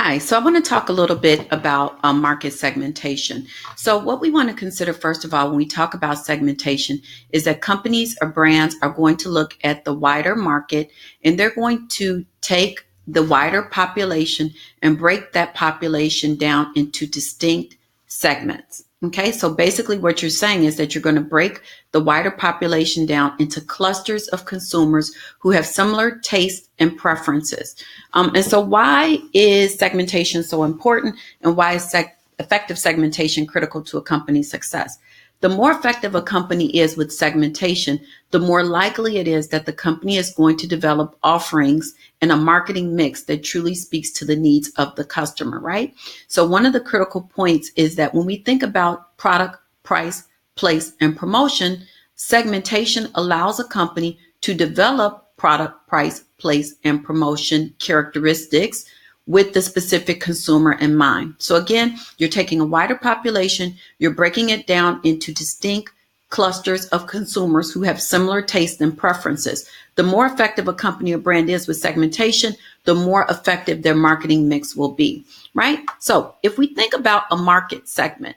Hi, so I want to talk a little bit about market segmentation. So what we want to consider first of all when we talk about segmentation is that companies or brands are going to look at the wider market and they're going to take the wider population and break that population down into distinct segments. Okay, so basically what you're saying is that you're going to break the wider population down into clusters of consumers who have similar tastes and preferences. And so why is segmentation so important, and why is effective segmentation critical to a company's success? The more effective a company is with segmentation, the more likely it is that the company is going to develop offerings and a marketing mix that truly speaks to the needs of the customer, right? So one of the critical points is that when we think about product, price, place, and promotion, segmentation allows a company to develop product, price, place, and promotion characteristics with the specific consumer in mind. So again, you're taking a wider population, you're breaking it down into distinct clusters of consumers who have similar tastes and preferences. The more effective a company or brand is with segmentation, the more effective their marketing mix will be, right? So if we think about a market segment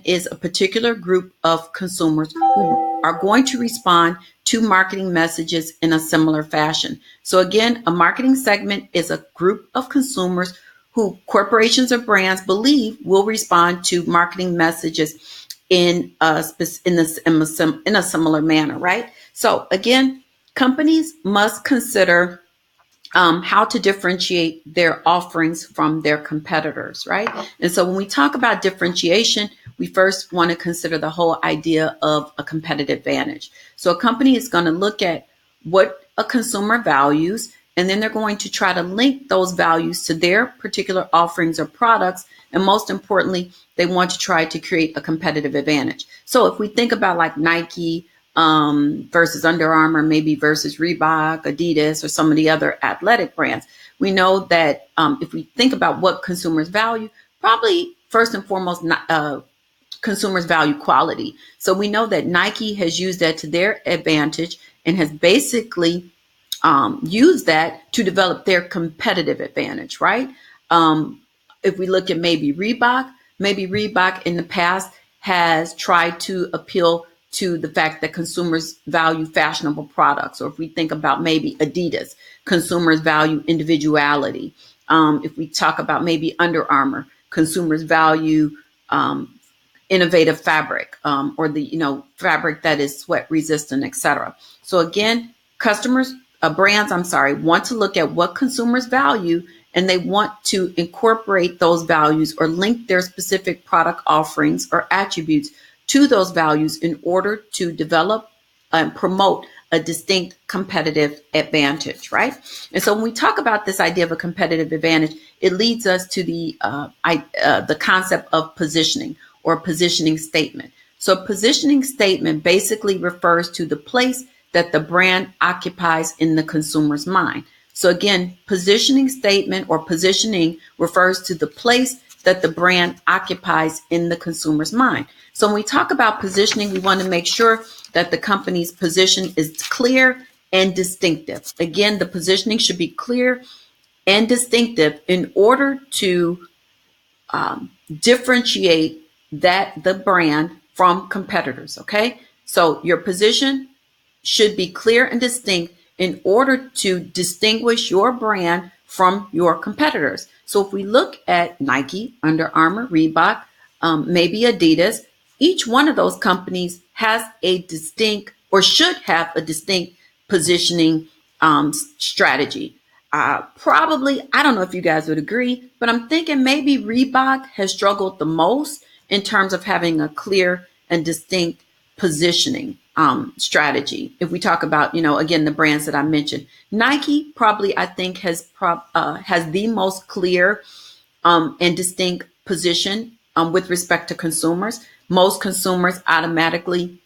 is a particular group of consumers who are going to respond to marketing messages in a similar fashion. So again, a marketing segment is a group of consumers who corporations or brands believe will respond to marketing messages in a similar manner, right? So again, companies must consider how to differentiate their offerings from their competitors, right? And so when we talk about differentiation, we first want to consider the whole idea of a competitive advantage. So a company is going to look at what a consumer values, and then they're going to try to link those values to their particular offerings or products. And most importantly, they want to try to create a competitive advantage. So if we think about like Nike, versus Under Armour, maybe versus Reebok, Adidas, or some of the other athletic brands, we know that if we think about what consumers value, probably first and foremost, consumers value quality. So we know that Nike has used that to their advantage and has basically used that to develop their competitive advantage, right? If we look at maybe Reebok in the past has tried to appeal to the fact that consumers value fashionable products. Or if we think about maybe Adidas, consumers value individuality. If we talk about maybe Under Armour, consumers value innovative fabric, or the fabric that is sweat resistant, etc. So again, brands want to look at what consumers value, and they want to incorporate those values or link their specific product offerings or attributes to those values in order to develop and promote a distinct competitive advantage, right? And so when we talk about this idea of a competitive advantage, it leads us to the concept of positioning or positioning statement. So a positioning statement basically refers to the place that the brand occupies in the consumer's mind. So again, positioning statement or positioning refers to the place that the brand occupies in the consumer's mind. So when we talk about positioning, we want to make sure that the company's position is clear and distinctive. Again, the positioning should be clear and distinctive in order to differentiate the brand from competitors, okay? So your position should be clear and distinct in order to distinguish your brand from your competitors. So if we look at Nike, Under Armour, Reebok, maybe Adidas, each one of those companies has a distinct or should have a distinct positioning strategy. Probably, I don't know if you guys would agree, but I'm thinking maybe Reebok has struggled the most in terms of having a clear and distinct positioning strategy. If we talk about, again, the brands that I mentioned, Nike probably, I think, has the most clear and distinct position with respect to consumers. Most consumers automatically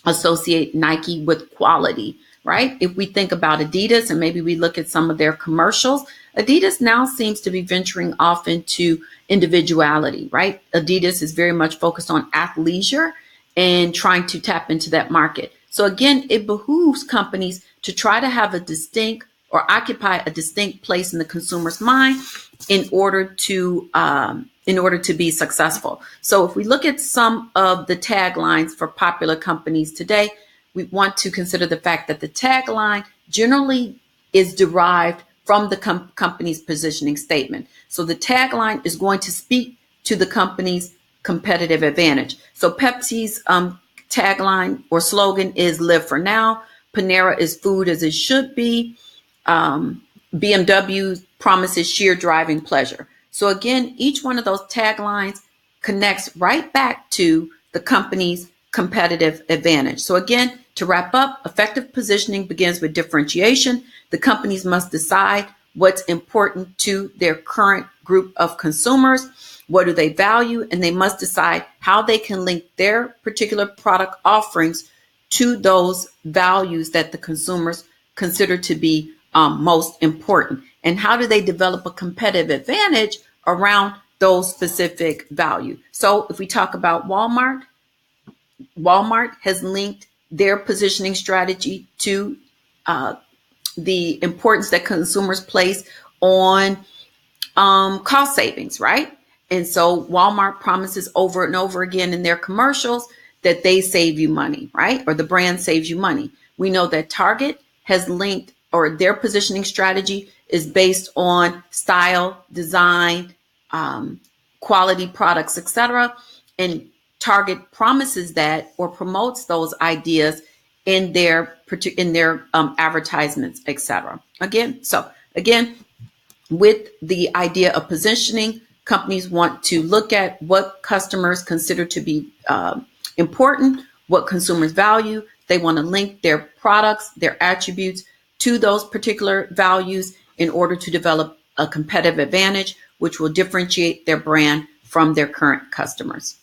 associate Nike with quality, right? If we think about Adidas and maybe we look at some of their commercials, Adidas now seems to be venturing off into individuality, right? Adidas is very much focused on athleisure and trying to tap into that market. So again, it behooves companies to try to have a distinct or occupy a distinct place in the consumer's mind in order to be successful. So if we look at some of the taglines for popular companies today, we want to consider the fact that the tagline generally is derived from the company's positioning statement. So the tagline is going to speak to the company's competitive advantage. So Pepsi's tagline or slogan is "Live for Now." Panera is "Food as it should be." BMW promises sheer driving pleasure. So again, each one of those taglines connects right back to the company's competitive advantage. So again, to wrap up, effective positioning begins with differentiation. The companies must decide what's important to their current group of consumers. What do they value? And they must decide how they can link their particular product offerings to those values that the consumers consider to be most important. And how do they develop a competitive advantage around those specific values? So if we talk about Walmart has linked their positioning strategy to the importance that consumers place on cost savings, right? And so Walmart promises over and over again in their commercials that they save you money, right? Or the brand saves you money. We know that Target has linked, or their positioning strategy is based on style, design, quality products, etc. And Target promises that or promotes those ideas in their advertisements, etc. Again, with the idea of positioning, companies want to look at what customers consider to be important, what consumers value. They want to link their products, their attributes to those particular values in order to develop a competitive advantage, which will differentiate their brand from their current customers.